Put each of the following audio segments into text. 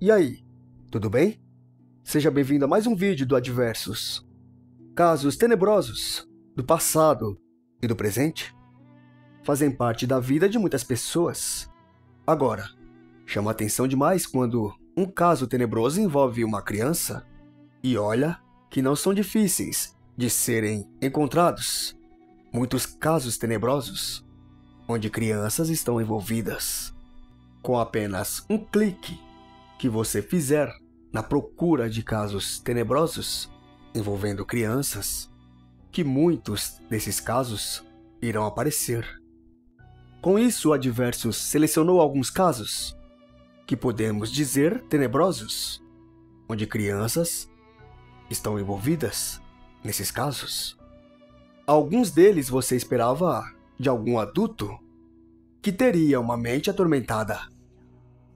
E aí, tudo bem? Seja bem-vindo a mais um vídeo do Adversos. Casos tenebrosos do passado e do presente fazem parte da vida de muitas pessoas. Agora, chama atenção demais quando um caso tenebroso envolve uma criança. E olha que não são difíceis de serem encontrados muitos casos tenebrosos onde crianças estão envolvidas. Com apenas um clique que você fizer na procura de casos tenebrosos envolvendo crianças, que muitos desses casos irão aparecer. Com isso, o Adversos selecionou alguns casos que podemos dizer tenebrosos, onde crianças estão envolvidas nesses casos. Alguns deles você esperava de algum adulto que teria uma mente atormentada,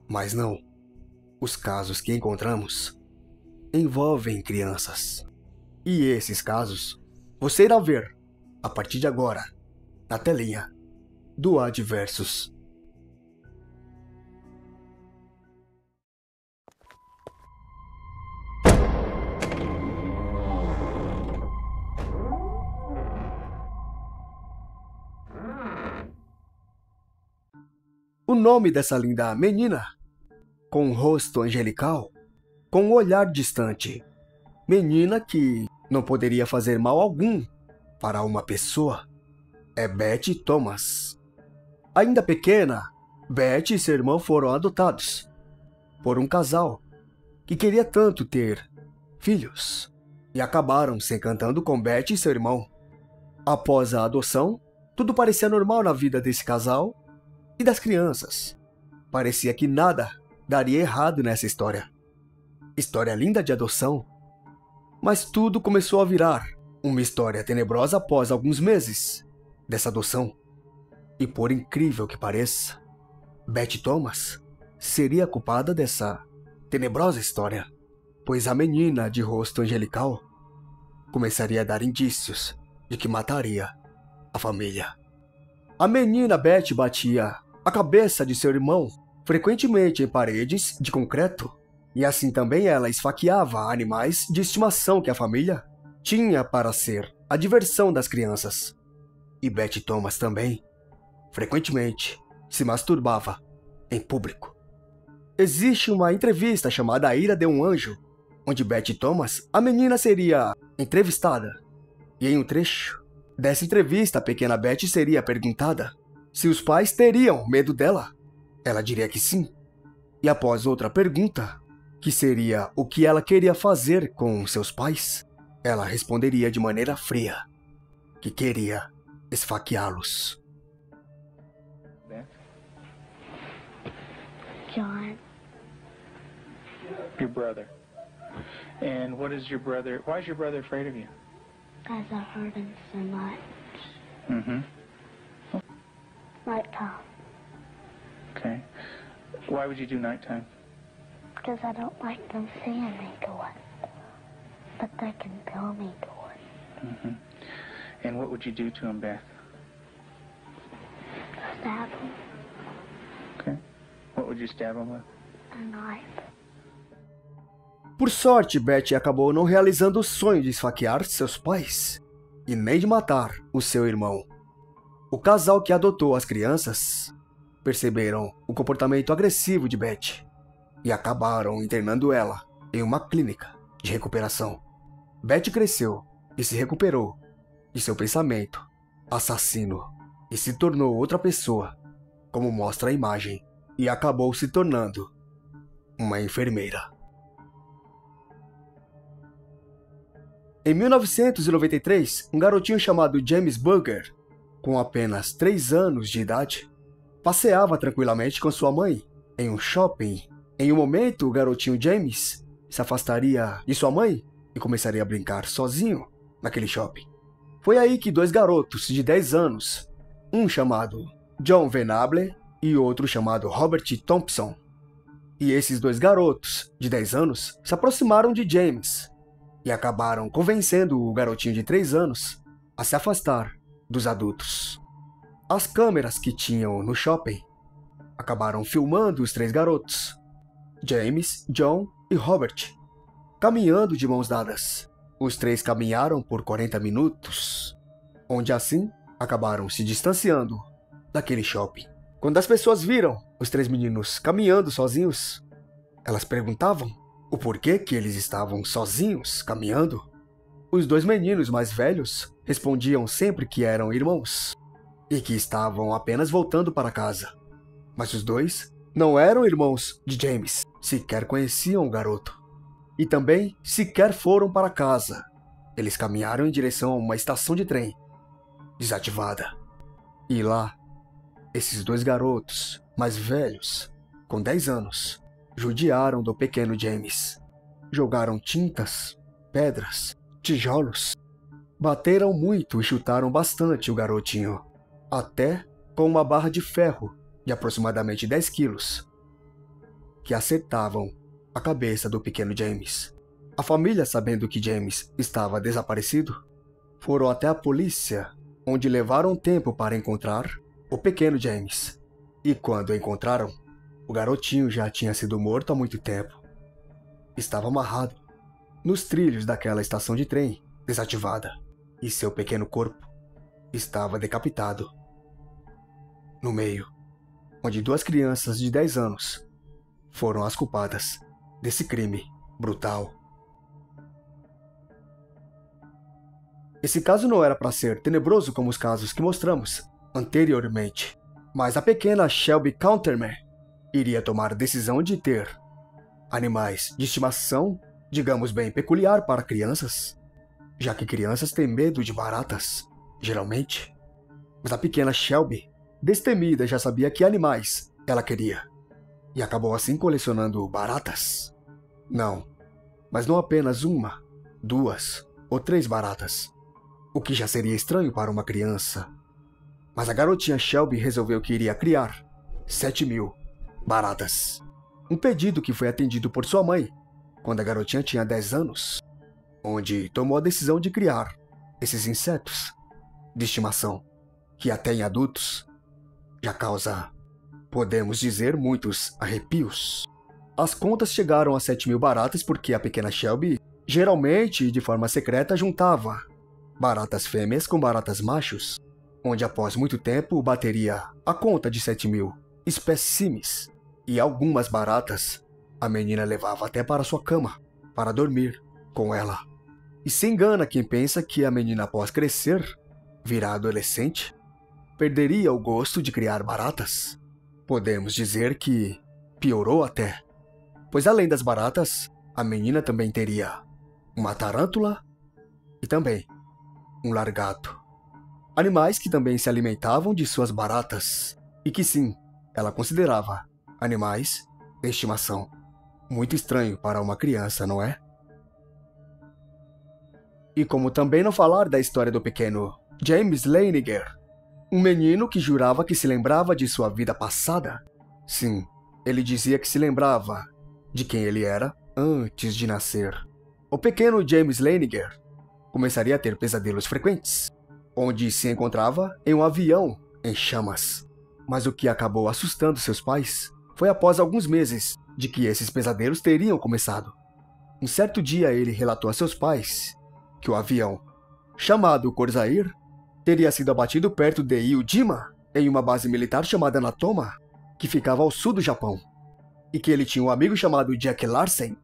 mas não. Os casos que encontramos envolvem crianças. E esses casos você irá ver, a partir de agora, na telinha do Adversos. O nome dessa linda menina, com um rosto angelical, com um olhar distante, menina que não poderia fazer mal algum para uma pessoa, é Betty Thomas. Ainda pequena, Betty e seu irmão foram adotados por um casal que queria tanto ter filhos e acabaram se encantando com Betty e seu irmão. Após a adoção, tudo parecia normal na vida desse casal e das crianças. Parecia que nada daria errado nessa história. História linda de adoção. Mas tudo começou a virar uma história tenebrosa após alguns meses dessa adoção. E por incrível que pareça, Betty Thomas seria a culpada dessa tenebrosa história, pois a menina de rosto angelical começaria a dar indícios de que mataria a família. A menina Betty batia a cabeça de seu irmão frequentemente em paredes de concreto, e assim também ela esfaqueava animais de estimação que a família tinha para ser a diversão das crianças. E Betty Thomas também, frequentemente, se masturbava em público. Existe uma entrevista chamada A Ira de um Anjo, onde Betty Thomas, a menina, seria entrevistada. E em um trecho dessa entrevista, a pequena Betty seria perguntada se os pais teriam medo dela. Ela diria que sim. E após outra pergunta, que seria o que ela queria fazer com seus pais, ela responderia de maneira fria que queria esfaqueá-los. John. Your brother. And what is your brother? Why is your brother afraid of you? Because I hurt him so much. Mm-hmm. Nighttime. Okay. Why would you do nighttime? Because I don't like them seeing me do it. But they can feel me do it. Mm-hmm. And what would you do to him, Beth? Stab them Okay. What would you stab him with? a knife. Por sorte, Betty acabou não realizando o sonho de esfaquear seus pais e nem de matar o seu irmão. O casal que adotou as crianças perceberam o comportamento agressivo de Betty e acabaram internando ela em uma clínica de recuperação. Betty cresceu e se recuperou de seu pensamento assassino e se tornou outra pessoa, como mostra a imagem, e acabou se tornando uma enfermeira. Em 1993, um garotinho chamado James Burger, com apenas 3 anos de idade, passeava tranquilamente com sua mãe em um shopping. Em um momento, o garotinho James se afastaria de sua mãe e começaria a brincar sozinho naquele shopping. Foi aí que 2 garotos de 10 anos, um chamado John Venable e outro chamado Robert Thompson, e esses 2 garotos de 10 anos se aproximaram de James e acabaram convencendo o garotinho de 3 anos a se afastar dos adultos. As câmeras que tinham no shopping acabaram filmando os 3 garotos James, John e Robert, caminhando de mãos dadas. Os três caminharam por 40 minutos, onde assim acabaram se distanciando daquele shopping. Quando as pessoas viram os três meninos caminhando sozinhos, elas perguntavam o porquê que eles estavam sozinhos caminhando. Os dois meninos mais velhos respondiam sempre que eram irmãos e que estavam apenas voltando para casa. Mas os dois não eram irmãos de James, sequer conheciam o garoto. E também sequer foram para casa. Eles caminharam em direção a uma estação de trem desativada. E lá, esses dois garotos mais velhos, com 10 anos, judiaram do pequeno James. Jogaram tintas, pedras, tijolos. Bateram muito e chutaram bastante o garotinho, até com uma barra de ferro de aproximadamente 10 quilos, que acertavam a cabeça do pequeno James. A família, sabendo que James estava desaparecido, foram até a polícia, onde levaram tempo para encontrar o pequeno James. E quando o encontraram, o garotinho já tinha sido morto há muito tempo. Estava amarrado nos trilhos daquela estação de trem desativada, e seu pequeno corpo estava decapitado no meio, onde duas crianças de 10 anos foram as culpadas desse crime brutal. Esse caso não era para ser tenebroso como os casos que mostramos anteriormente, mas a pequena Shelby Counterman iria tomar a decisão de ter animais de estimação, digamos bem, peculiar para crianças, já que crianças têm medo de baratas, geralmente. Mas a pequena Shelby, destemida, já sabia que animais ela queria, e acabou assim colecionando baratas. Não, mas não apenas uma, 2 ou 3 baratas, o que já seria estranho para uma criança. Mas a garotinha Shelby resolveu que iria criar 7.000 baratas. Um pedido que foi atendido por sua mãe quando a garotinha tinha 10 anos, onde tomou a decisão de criar esses insetos de estimação, que até em adultos já causa, podemos dizer, muitos arrepios. As contas chegaram a 7.000 baratas porque a pequena Shelby, geralmente de forma secreta, juntava baratas fêmeas com baratas machos, onde após muito tempo bateria a conta de 7.000 espécimes. E algumas baratas a menina levava até para sua cama, para dormir com ela. E se engana quem pensa que a menina, após crescer, virar adolescente, perderia o gosto de criar baratas. Podemos dizer que piorou até, pois além das baratas, a menina também teria uma tarântula e também um largato. Animais que também se alimentavam de suas baratas e que sim, ela considerava animais de estimação. Muito estranho para uma criança, não é? E como também não falar da história do pequeno James Laniger, um menino que jurava que se lembrava de sua vida passada. Sim, ele dizia que se lembrava de quem ele era antes de nascer. O pequeno James Laniger começaria a ter pesadelos frequentes, onde se encontrava em um avião em chamas. Mas o que acabou assustando seus pais foi após alguns meses de que esses pesadelos teriam começado. Um certo dia ele relatou a seus pais que o avião, chamado Corsair, teria sido abatido perto de Iwo Jima, em uma base militar chamada Natoma, que ficava ao sul do Japão, e que ele tinha um amigo chamado Jack Larsen.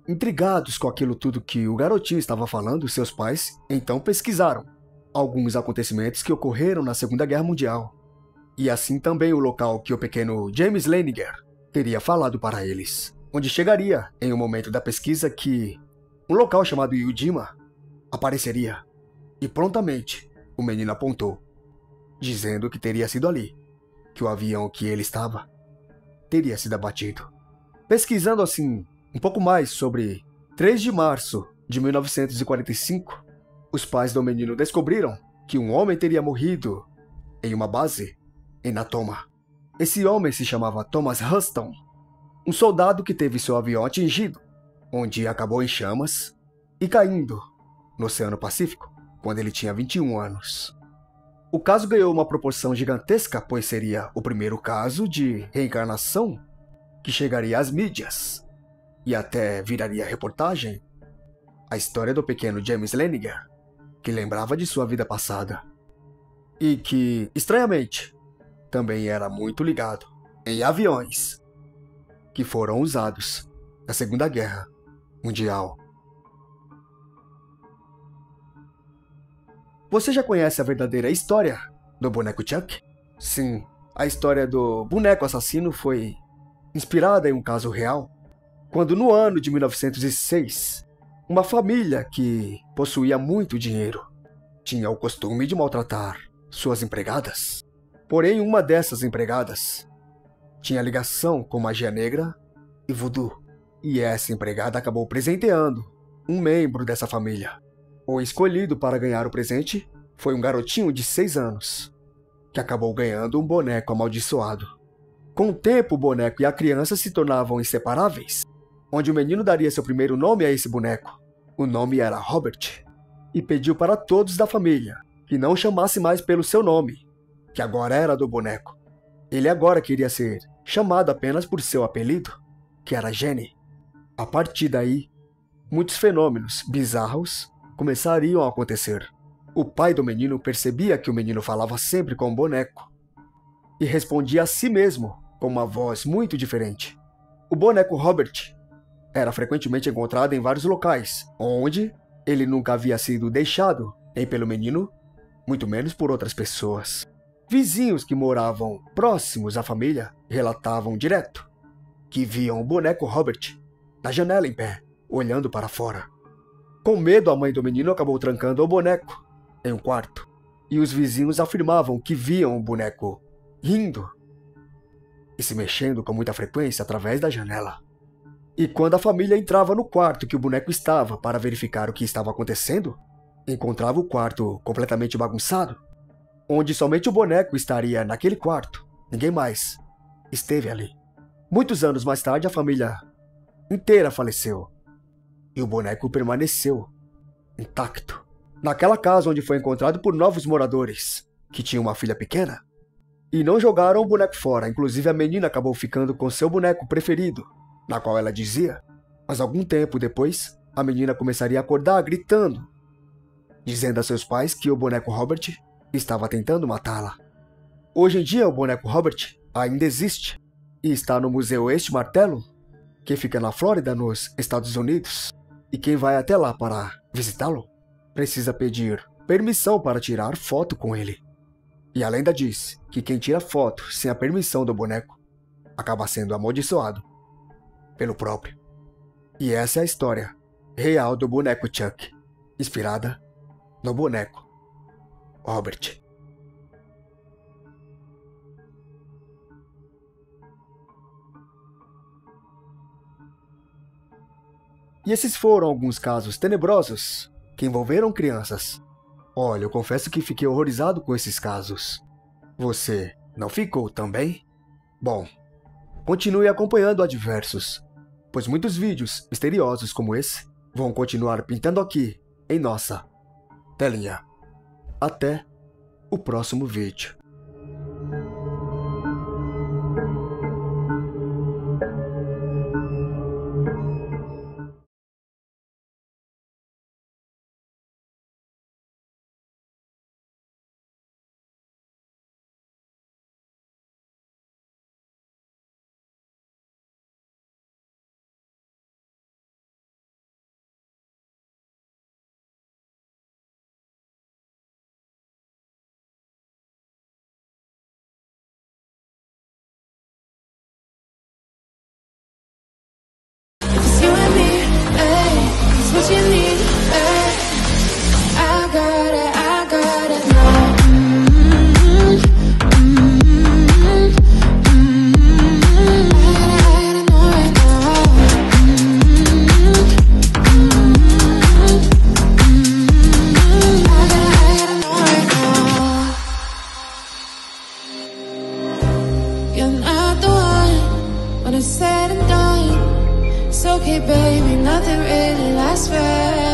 Intrigados com aquilo tudo que o garotinho estava falando, seus pais então pesquisaram alguns acontecimentos que ocorreram na Segunda Guerra Mundial, e assim também o local que o pequeno James Laniger teria falado para eles, onde chegaria em um momento da pesquisa que um local chamado Iwo Jima apareceria, e prontamente o menino apontou, dizendo que teria sido ali que o avião que ele estava teria sido abatido. Pesquisando assim um pouco mais sobre 3 de março de 1945, os pais do menino descobriram que um homem teria morrido em uma base em Natoma. Esse homem se chamava Thomas Huston, um soldado que teve seu avião atingido, onde acabou em chamas e caindo no Oceano Pacífico quando ele tinha 21 anos. O caso ganhou uma proporção gigantesca, pois seria o primeiro caso de reencarnação que chegaria às mídias e até viraria reportagem, a história do pequeno James Laniger, que lembrava de sua vida passada e que, estranhamente, também era muito ligado em aviões que foram usados na Segunda Guerra Mundial. Você já conhece a verdadeira história do boneco Chuck? Sim, a história do boneco assassino foi inspirada em um caso real, quando no ano de 1906, uma família que possuía muito dinheiro tinha o costume de maltratar suas empregadas. Porém, uma dessas empregadas tinha ligação com magia negra e voodoo, e essa empregada acabou presenteando um membro dessa família. O escolhido para ganhar o presente foi um garotinho de 6 anos, que acabou ganhando um boneco amaldiçoado. Com o tempo, o boneco e a criança se tornavam inseparáveis, onde o menino daria seu primeiro nome a esse boneco. O nome era Robert, e pediu para todos da família que não o chamasse mais pelo seu nome, que agora era do boneco. Ele agora queria ser chamado apenas por seu apelido, que era Jenny. A partir daí, muitos fenômenos bizarros começariam a acontecer. O pai do menino percebia que o menino falava sempre com o boneco e respondia a si mesmo com uma voz muito diferente. O boneco Robert era frequentemente encontrado em vários locais, onde ele nunca havia sido deixado nem pelo menino, muito menos por outras pessoas. Vizinhos que moravam próximos à família relatavam direto que viam o boneco Robert na janela em pé, olhando para fora. Com medo, a mãe do menino acabou trancando o boneco em um quarto, e os vizinhos afirmavam que viam o boneco rindo e se mexendo com muita frequência através da janela. E quando a família entrava no quarto que o boneco estava para verificar o que estava acontecendo, encontrava o quarto completamente bagunçado, onde somente o boneco estaria naquele quarto. Ninguém mais esteve ali. Muitos anos mais tarde, a família inteira faleceu e o boneco permaneceu intacto naquela casa, onde foi encontrado por novos moradores que tinham uma filha pequena e não jogaram o boneco fora. Inclusive, a menina acabou ficando com seu boneco preferido, na qual ela dizia. Mas algum tempo depois, a menina começaria a acordar gritando, dizendo a seus pais que o boneco Robert estava tentando matá-la. Hoje em dia, o boneco Robert ainda existe e está no Museu Este Martelo, que fica na Flórida, nos Estados Unidos. E quem vai até lá para visitá-lo precisa pedir permissão para tirar foto com ele. E a lenda diz que quem tira foto sem a permissão do boneco acaba sendo amaldiçoado pelo próprio. E essa é a história real do boneco Chuck, inspirada no boneco Robert. E esses foram alguns casos tenebrosos que envolveram crianças. Olha, eu confesso que fiquei horrorizado com esses casos. Você não ficou também? Bom, continue acompanhando Adversos, pois muitos vídeos misteriosos como esse vão continuar pintando aqui em nossa telinha. Até o próximo vídeo. What you need, I got it now. I know right now. I know right now. You're not the one when it's said and done. It's okay, baby, nothing really lasts forever.